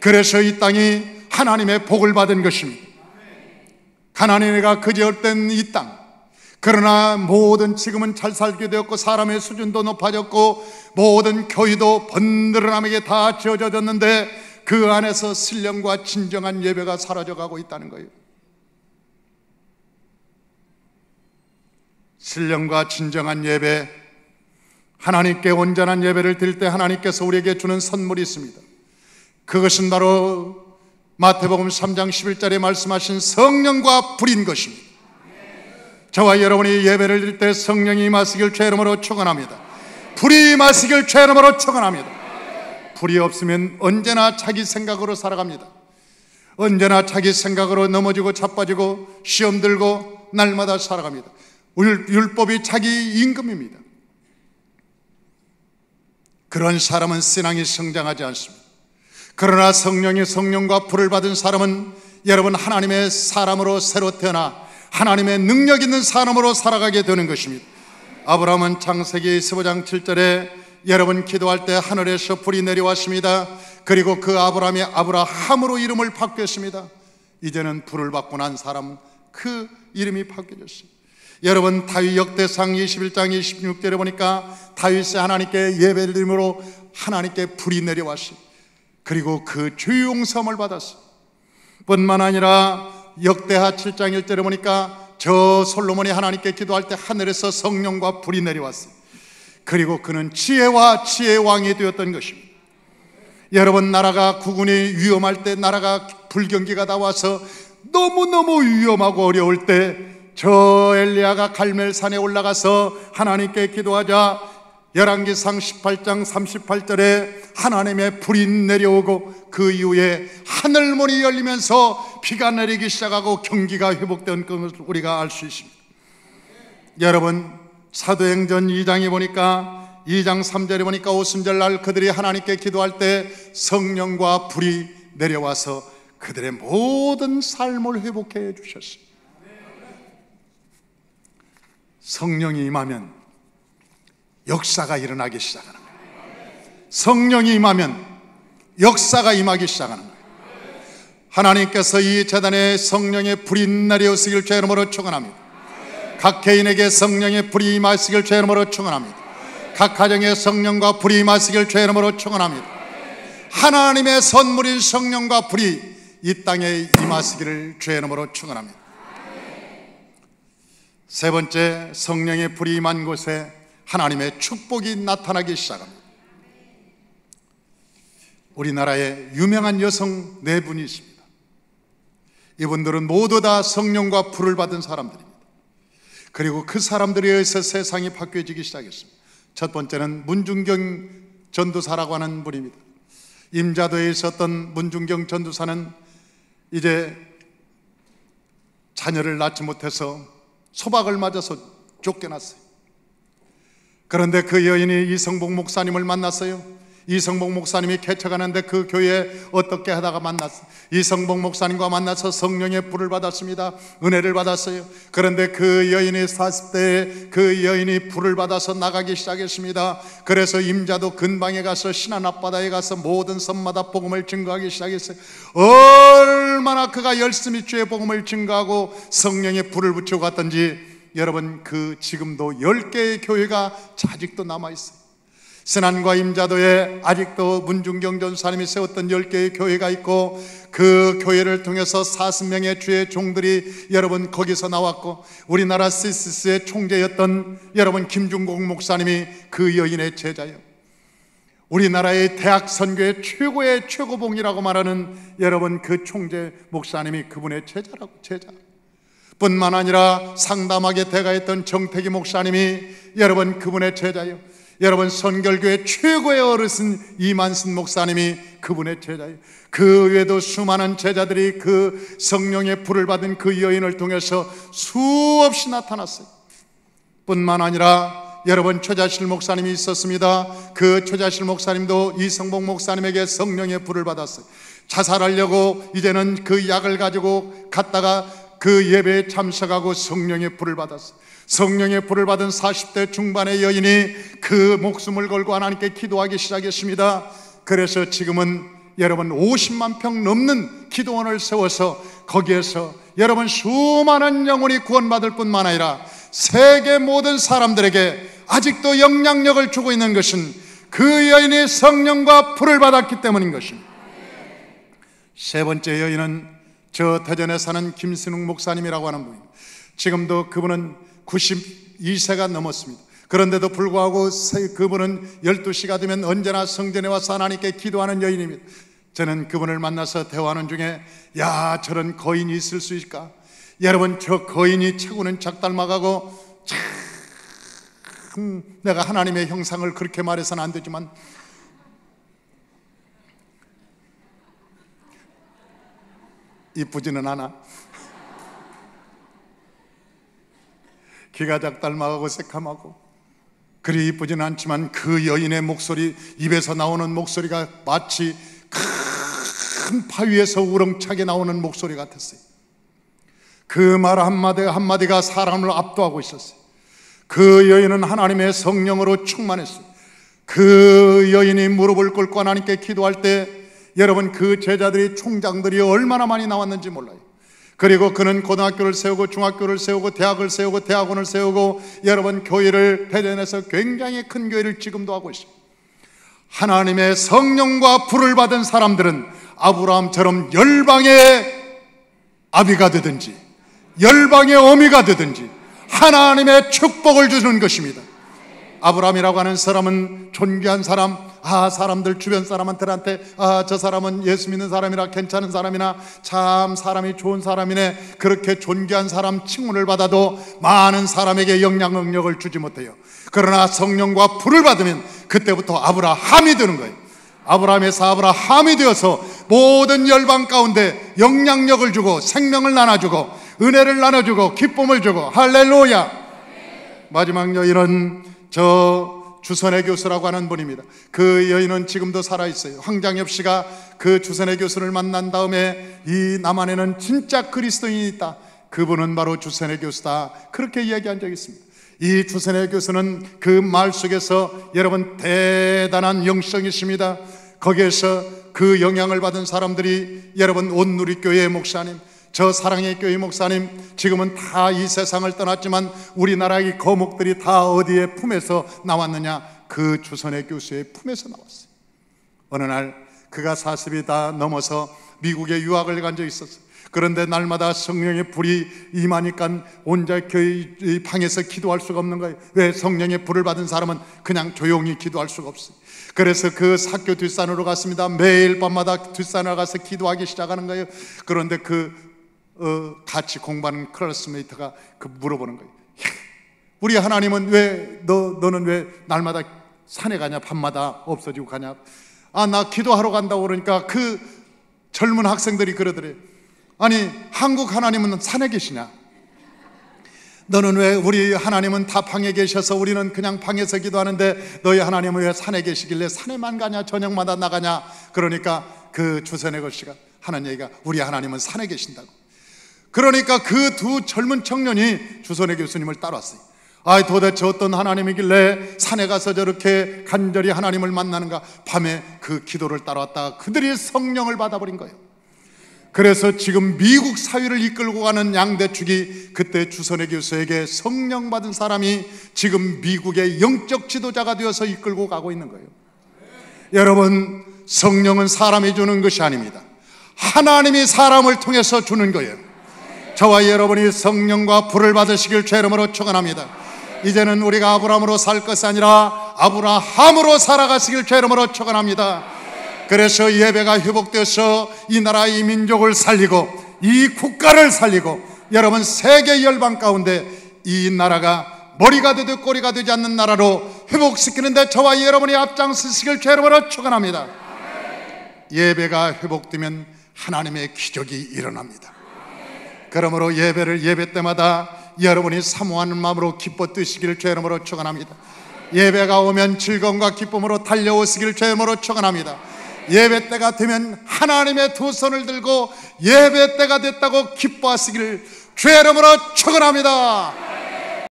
그래서 이 땅이 하나님의 복을 받은 것입니다. 가나안에가 그지없던 이 땅, 그러나 모든 지금은 잘 살게 되었고 사람의 수준도 높아졌고 모든 교회도 번드러남에게 다 지어졌는데 그 안에서 신령과 진정한 예배가 사라져가고 있다는 거예요. 신령과 진정한 예배, 하나님께 온전한 예배를 드릴 때 하나님께서 우리에게 주는 선물이 있습니다. 그것은 바로 마태복음 3장 11절에 말씀하신 성령과 불인 것입니다. 저와 여러분이 예배를 드릴 때 성령이 임하시길 주의 이름으로 축원합니다. 불이 임하시길 주의 이름으로 축원합니다. 불이 없으면 언제나 자기 생각으로 살아갑니다. 언제나 자기 생각으로 넘어지고 자빠지고 시험 들고 날마다 살아갑니다. 율법이 자기 임금입니다. 그런 사람은 신앙이 성장하지 않습니다. 그러나 성령과 불을 받은 사람은 여러분 하나님의 사람으로 새로 태어나 하나님의 능력 있는 사람으로 살아가게 되는 것입니다. 아브라함은 창세기 15장 7절에 여러분 기도할 때 하늘에서 불이 내려왔습니다. 그리고 그 아브라함이 아브라함으로 이름을 바뀌었습니다. 이제는 불을 받고 난 사람은 그 이름이 바뀌어졌습니다. 여러분 다윗 역대상 21장 26절에 보니까 다윗이 하나님께 예배를 드림으로 하나님께 불이 내려왔습니다. 그리고 그 주용섬을 받았습니다. 뿐만 아니라 역대하 7장 1절에 보니까 저 솔로몬이 하나님께 기도할 때 하늘에서 성령과 불이 내려왔어요. 그리고 그는 지혜와 지혜의 왕이 되었던 것입니다. 여러분 나라가 국군이 위험할 때, 나라가 불경기가 나와서 너무너무 위험하고 어려울 때 저 엘리야가 갈멜산에 올라가서 하나님께 기도하자 열왕기상 18장 38절에 하나님의 불이 내려오고 그 이후에 하늘문이 열리면서 비가 내리기 시작하고 경기가 회복된 것을 우리가 알 수 있습니다. 여러분 사도행전 2장에 보니까 2장 3절에 보니까 오순절날 그들이 하나님께 기도할 때 성령과 불이 내려와서 그들의 모든 삶을 회복해 주셨습니다. 성령이 임하면 역사가 일어나기 시작하는 거예요. 성령이 임하면 역사가 임하기 시작하는 거예요. 하나님께서 이 제단에 성령의 불이 내려오시길 주의 이름으로 축원합니다. 각 개인에게 성령의 불이 임하시길 주의 이름으로 축원합니다. 각 가정에 성령과 불이 임하시길 주의 이름으로 축원합니다. 하나님의 선물인 성령과 불이 이 땅에 임하시기를 주의 이름으로 축원합니다. 세 번째, 성령의 불이 임한 곳에 하나님의 축복이 나타나기 시작합니다. 우리나라에 유명한 여성 네 분이 있습니다. 이분들은 모두 다 성령과 불을 받은 사람들입니다. 그리고 그 사람들에 의해서 세상이 바뀌어지기 시작했습니다. 첫 번째는 문중경 전도사라고 하는 분입니다. 임자도에 있었던 문중경 전도사는 이제 자녀를 낳지 못해서 소박을 맞아서 쫓겨났어요. 그런데 그 여인이 이성복 목사님을 만났어요. 이성복 목사님이 개척하는데 그 교회에 어떻게 하다가 만났어요. 이성복 목사님과 만나서 성령의 불을 받았습니다. 은혜를 받았어요. 그런데 그 여인이 40대에 그 여인이 불을 받아서 나가기 시작했습니다. 그래서 임자도 근방에 가서 신안 앞바다에 가서 모든 섬마다 복음을 증거하기 시작했어요. 얼마나 그가 열심히 주의 복음을 증거하고 성령의 불을 붙이고 갔던지 여러분 그 지금도 10개의 교회가 아직도 남아있어요. 신안과 임자도에 아직도 문중경 전사님이 세웠던 10개의 교회가 있고 그 교회를 통해서 40명의 주의 종들이 여러분 거기서 나왔고 우리나라 CCC의 총재였던 여러분 김중국 목사님이 그 여인의 제자예요. 우리나라의 대학 선교의 최고의 최고봉이라고 말하는 여러분 그 총재 목사님이 그분의 제자라고, 제자. 뿐만 아니라 상담하게 대가했던 정태기 목사님이 여러분 그분의 제자예요. 여러분 선결교회 최고의 어르신 이만순 목사님이 그분의 제자예요. 그 외에도 수많은 제자들이 그 성령의 불을 받은 그 여인을 통해서 수없이 나타났어요. 뿐만 아니라 여러분 최자실 목사님이 있었습니다. 그 최자실 목사님도 이성복 목사님에게 성령의 불을 받았어요. 자살하려고 이제는 그 약을 가지고 갔다가 그 예배에 참석하고 성령의 불을 받았어요. 성령의 불을 받은 40대 중반의 여인이 그 목숨을 걸고 하나님께 기도하기 시작했습니다. 그래서 지금은 여러분 50만 평 넘는 기도원을 세워서 거기에서 여러분 수많은 영혼이 구원받을 뿐만 아니라 세계 모든 사람들에게 아직도 영향력을 주고 있는 것은 그 여인이 성령과 불을 받았기 때문인 것입니다. 세 번째 여인은 저 대전에 사는 김순웅 목사님이라고 하는 분입니다. 지금도 그분은 92세가 넘었습니다. 그런데도 불구하고 그분은 12시가 되면 언제나 성전에 와서 하나님께 기도하는 여인입니다. 저는 그분을 만나서 대화하는 중에 야, 저런 거인이 있을 수 있을까? 여러분, 저 거인이 체구는 작달막하고 참 내가 하나님의 형상을 그렇게 말해서는 안 되지만 이쁘지는 않아. 귀가 작달막하고 새카맣고 그리 이쁘지는 않지만 그 여인의 목소리, 입에서 나오는 목소리가 마치 큰 바위에서 우렁차게 나오는 목소리 같았어요. 그 말 한마디가 사람을 압도하고 있었어요. 그 여인은 하나님의 성령으로 충만했어요. 그 여인이 무릎을 꿇고 하나님께 기도할 때 여러분 그 제자들이 총장들이 얼마나 많이 나왔는지 몰라요. 그리고 그는 고등학교를 세우고 중학교를 세우고 대학을 세우고 대학원을 세우고 여러분 교회를 대전해서 굉장히 큰 교회를 지금도 하고 있어요. 하나님의 성령과 불을 받은 사람들은 아브라함처럼 열방의 아비가 되든지 열방의 어미가 되든지 하나님의 축복을 주는 것입니다. 아브라함이라고 하는 사람은 존귀한 사람, 사람들 주변 사람한테 저 사람은 예수 믿는 사람이라 괜찮은 사람이나 참 사람이 좋은 사람이네, 그렇게 존귀한 사람 칭문을 받아도 많은 사람에게 영향력을 주지 못해요. 그러나 성령과 불을 받으면 그때부터 아브라함이 되는 거예요. 아브라함에서 아브라함이 되어서 모든 열방 가운데 영향력을 주고 생명을 나눠주고 은혜를 나눠주고 기쁨을 주고 할렐루야. 마지막 여인은 저 주선의 교수라고 하는 분입니다. 그 여인은 지금도 살아있어요. 황장엽 씨가 그 주선의 교수를 만난 다음에 이 남한에는 진짜 그리스도인이 있다, 그분은 바로 주선의 교수다, 그렇게 이야기한 적이 있습니다. 이 주선의 교수는 그 말 속에서 여러분 대단한 영성이 있습니다. 거기에서 그 영향을 받은 사람들이 여러분 온누리교회 목사님, 저 사랑의 교회 목사님, 지금은 다 이 세상을 떠났지만 우리나라의 거목들이 다 어디의 품에서 나왔느냐? 그 주선의 교수의 품에서 나왔어요. 어느 날 그가 40이 다 넘어서 미국에 유학을 간 적이 있었어요. 그런데 날마다 성령의 불이 임하니까 혼자 교회 방에서 기도할 수가 없는 거예요. 왜? 성령의 불을 받은 사람은 그냥 조용히 기도할 수가 없어요. 그래서 그 학교 뒷산으로 갔습니다. 매일 밤마다 뒷산에 가서 기도하기 시작하는 거예요. 그런데 같이 공부하는 클래스메이트가 물어보는 거예요. 우리 하나님은 왜 너는 왜 날마다 산에 가냐? 밤마다 없어지고 가냐? 나 기도하러 간다고 그러니까 그 젊은 학생들이 그러더래요. 아니, 한국 하나님은 산에 계시냐? 너는 왜, 우리 하나님은 다 방에 계셔서 우리는 그냥 방에서 기도하는데 너희 하나님은 왜 산에 계시길래 산에만 가냐? 저녁마다 나가냐? 그러니까 그 주선의 것이가 하는 얘기가 우리 하나님은 산에 계신다고. 그러니까 그 두 젊은 청년이 주선의 교수님을 따라왔어요. 도대체 어떤 하나님이길래 산에 가서 저렇게 간절히 하나님을 만나는가? 밤에 그 기도를 따라왔다가 그들이 성령을 받아버린 거예요. 그래서 지금 미국 사회를 이끌고 가는 양대축이 그때 주선의 교수에게 성령 받은 사람이 지금 미국의 영적 지도자가 되어서 이끌고 가고 있는 거예요. 여러분, 성령은 사람이 주는 것이 아닙니다. 하나님이 사람을 통해서 주는 거예요. 저와 여러분이 성령과 불을 받으시길 죄 이름으로 축원합니다. 이제는 우리가 아브라함으로 살 것이 아니라 아브라함으로 살아가시길 주의 이름으로 축원합니다. 그래서 예배가 회복되어서 이 나라 이 민족을 살리고 이 국가를 살리고 여러분 세계 열방 가운데 이 나라가 머리가 되듯 꼬리가 되지 않는 나라로 회복시키는데 저와 여러분이 앞장서시길 주의 이름으로 축원합니다. 예배가 회복되면 하나님의 기적이 일어납니다. 그러므로 예배 때마다 여러분이 사모하는 마음으로 기뻐 뛰시기를 주의 이름으로 축원합니다. 예배가 오면 즐거움과 기쁨으로 달려오시기를 주의 이름으로 축원합니다. 예배 때가 되면 하나님의 두 손을 들고 예배 때가 됐다고 기뻐하시기를 주의 이름으로 축원합니다.